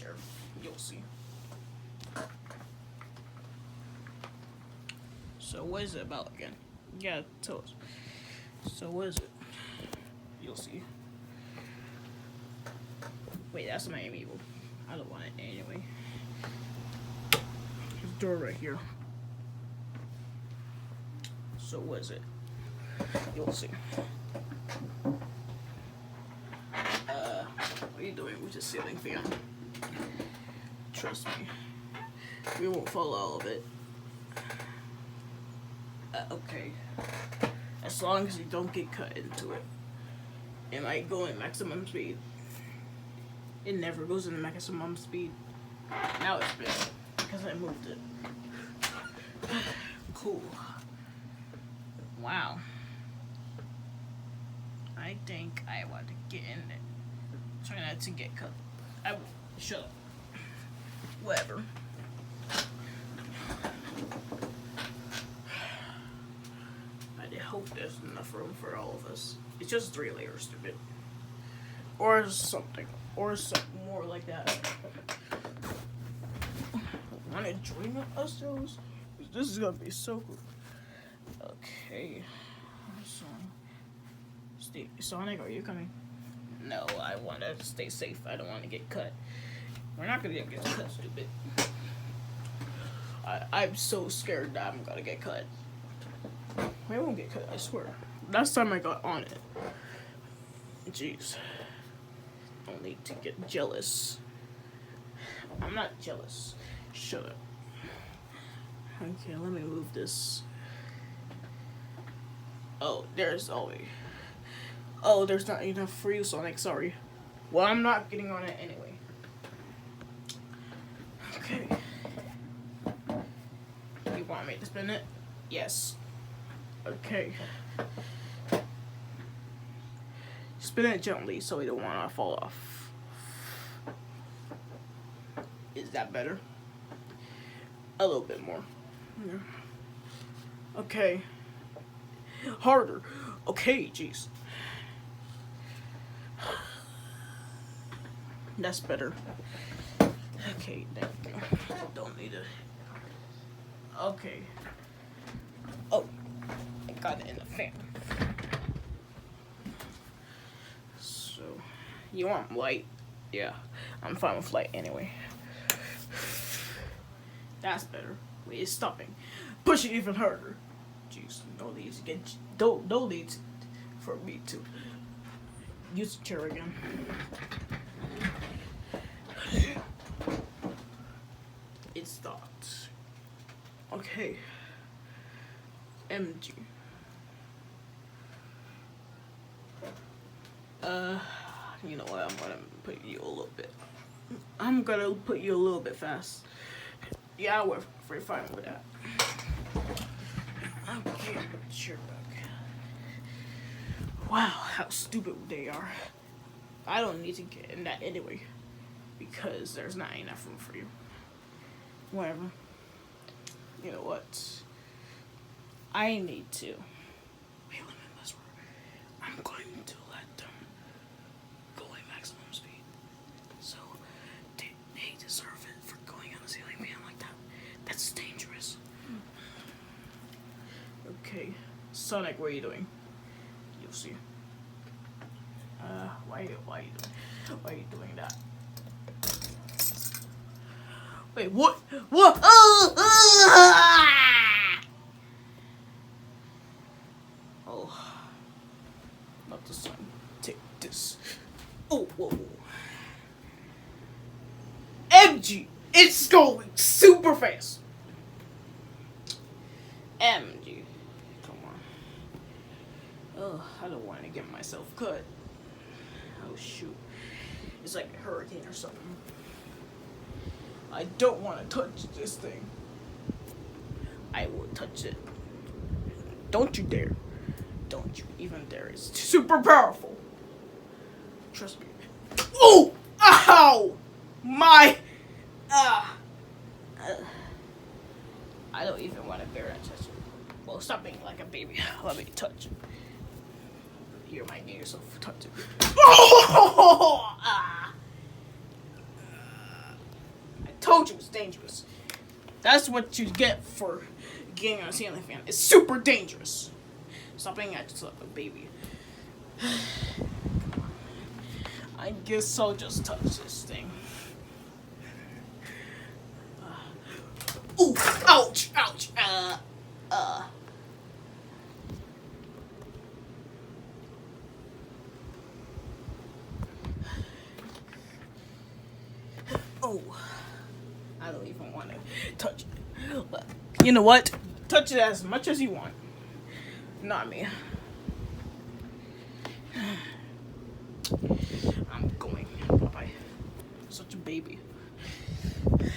chair. You'll see. So what is it about again? Yeah, tell us. So what is it? You'll see. Wait, that's my amiibo. I don't want it anyway. There's a door right here. So what is it? You'll see. What are you doing with the ceiling fan? Trust me. We won't follow all of it. Okay. As long as you don't get cut into it. It might go in maximum speed. It never goes in maximum speed. Now it's been because I moved it. Cool. Wow. I think I want to get in it. Try not to get cut. Shut up. Whatever. I hope there's enough room for all of us. It's just 3 layers, stupid. Or something. Or something more like that. Want to join us, those? This is gonna be so cool. Okay. Sonic, are you coming? No, I want to stay safe. I don't want to get cut. We're not gonna get cut, stupid. I'm so scared that I'm gonna get cut. I won't get cut, I swear. Last time I got on it. Jeez. Don't need to get jealous. I'm not jealous. Shut up. Okay, let me move this. Oh, there's always. Oh, there's not enough for you, Sonic. Sorry. Well, I'm not getting on it anyway. Okay. You want me to spin it? Yes. Okay. Spin it gently so we don't want to fall off. Is that better? A little bit more. Yeah. Okay. Harder. Okay, jeez. That's better. Okay, thank you. Don't need it. Okay. Oh, I got it in the fan. So, you want light? Yeah, I'm fine with light anyway. That's better. Wait, it's stopping. Push it even harder. Jeez, no need to get. No need for me to use the chair again. It stopped. Okay. MG. You know what? I'm gonna put you a little bit. I'm gonna put you a little bit fast. Yeah, we're fine with that. Okay, sure, Doug. Wow, how stupid they are. I don't need to get in that anyway, because there's not enough room for you. Whatever. You know what? I need to. Wait, let me whisper. I'm going to let them go at maximum speed. So, they deserve it for going on a ceiling fan like that. That's dangerous. Okay. Sonic, what are you doing? You'll see. Why are you doing that? Wait, what? What? Oh, not the sun. Take this. Oh, whoa. MG, it's going super fast. MG, come on. Oh, I don't want to get myself cut. Oh shoot, it's like a hurricane or something. I don't want to touch this thing. I will touch it. Don't you dare. Don't you even dare. It's super powerful. Trust me. Oh! Ow! My... I don't even want to bear and touch it. Well, stop being like a baby. Let me touch it. You might get yourself touch it. Oh! told you it's dangerous. That's what you get for getting on a ceiling fan. It's super dangerous. Stop being acting like a baby. I guess I'll just touch this thing. Ooh, ouch, ouch, Oh, I don't even want to touch it. But you know what? Touch it as much as you want. Not me. I'm going. Bye-bye. Such a baby. You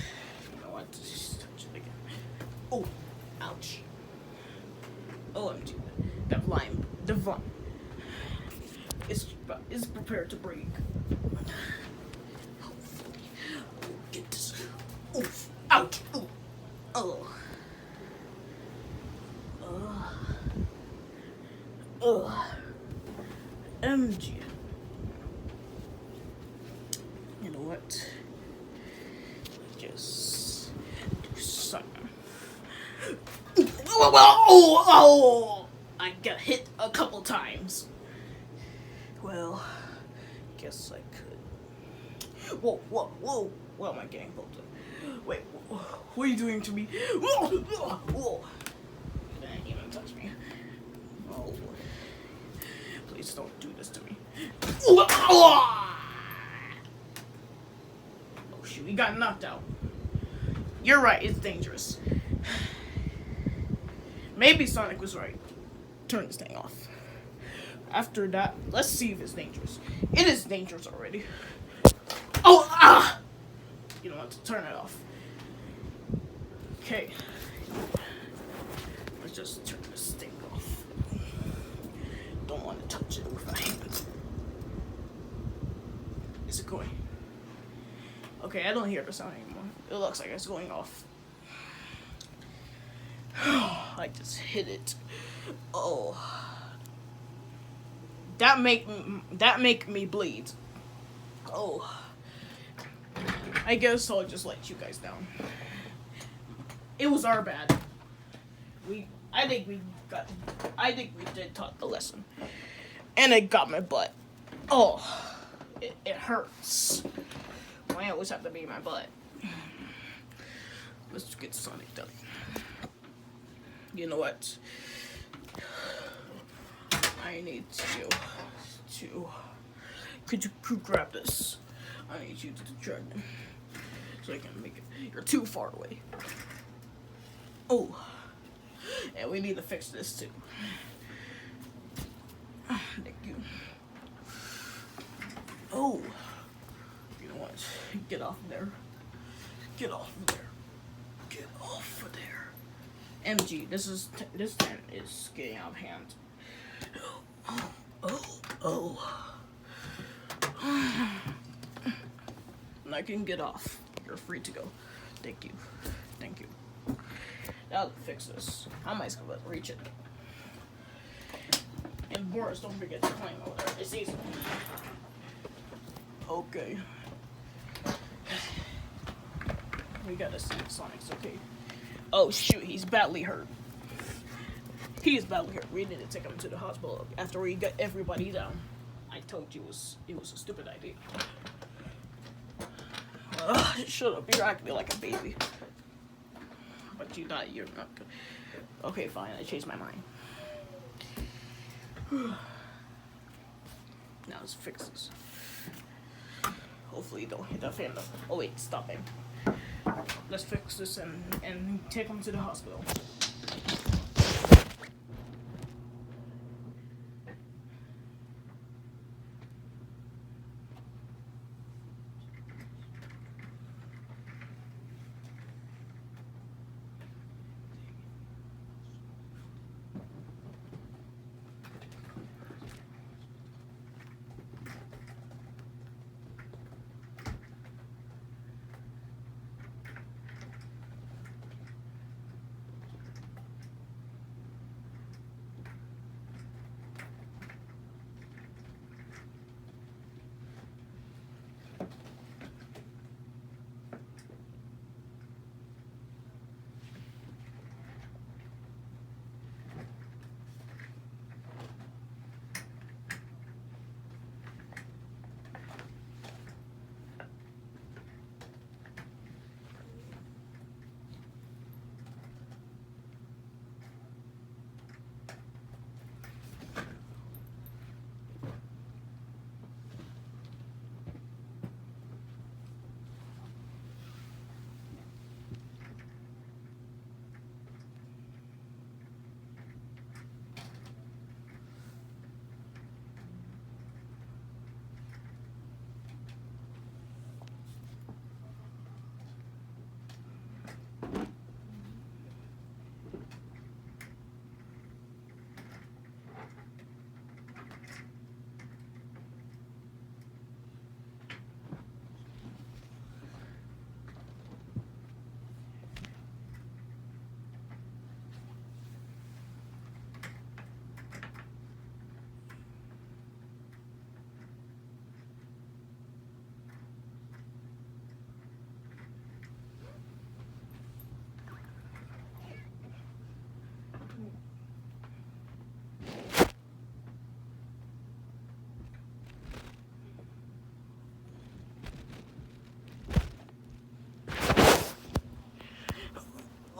know what? Just touch it again. Oh, ouch. OMG. That line. The vine is prepared to break. Get this. Oof. Ouch. Ooh. Oh. MG. You know what? Just do something. Oh! I got hit a couple times. Well, guess I could. Whoa. What am I getting pulled to? Wait, what are you doing to me? Whoa! You didn't even touch me. Oh. Please don't do this to me. Oh shoot, he got knocked out. You're right, it's dangerous. Maybe Sonic was right. Turn this thing off. After that, let's see if it's dangerous. It is dangerous already. Oh, you don't want to turn it off. Okay. Let's just turn this thing off. Don't want to touch it with my hands. Is it going? Okay, I don't hear the sound anymore. It looks like it's going off. I just hit it. Oh. That make me bleed. Oh. I guess I'll just let you guys down. It was our bad. I think we did taught the lesson. And it got my butt. Oh. It hurts. Why always have to be my butt? Let's get Sonic done. You know what? I need you to. Could you grab this? I need you to turn it so I can make it. You're too far away. Oh, and we need to fix this too. Thank you. Oh, you know what? Get off there. Get off there. Get off of there. MG, this tent is getting out of hand. Oh. And I can get off. You're free to go. Thank you. Now to fix this. How am I supposed to reach it? And Boris, don't forget to climb over there. It's easy. Okay. We gotta see if Sonic's okay. Oh shoot, he's badly hurt. He is badly hurt. We need to take him to the hospital after we got everybody down. I told you it was a stupid idea. Shut up, you're acting like a baby. But you're not good. Okay, fine, I changed my mind. Now let's fix this. Hopefully you don't hit that fan though. Oh wait, stop him. Let's fix this and take him to the hospital.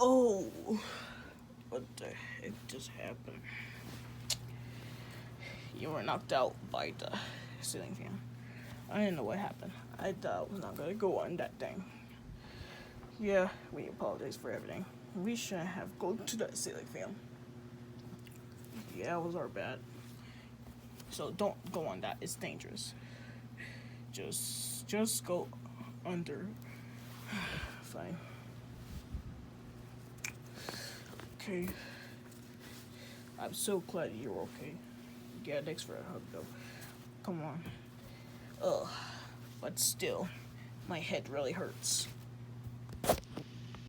Oh, what the heck just happened? You were knocked out by the ceiling fan. I didn't know what happened. I thought I was not gonna go on that thing. Yeah, we apologize for everything. We shouldn't have gone to that ceiling fan. Yeah, it was our bad. So don't go on that. It's dangerous. Just go under. Fine. Okay. I'm so glad you're okay. Yeah, thanks for a hug though. Come on. Ugh. But still, my head really hurts.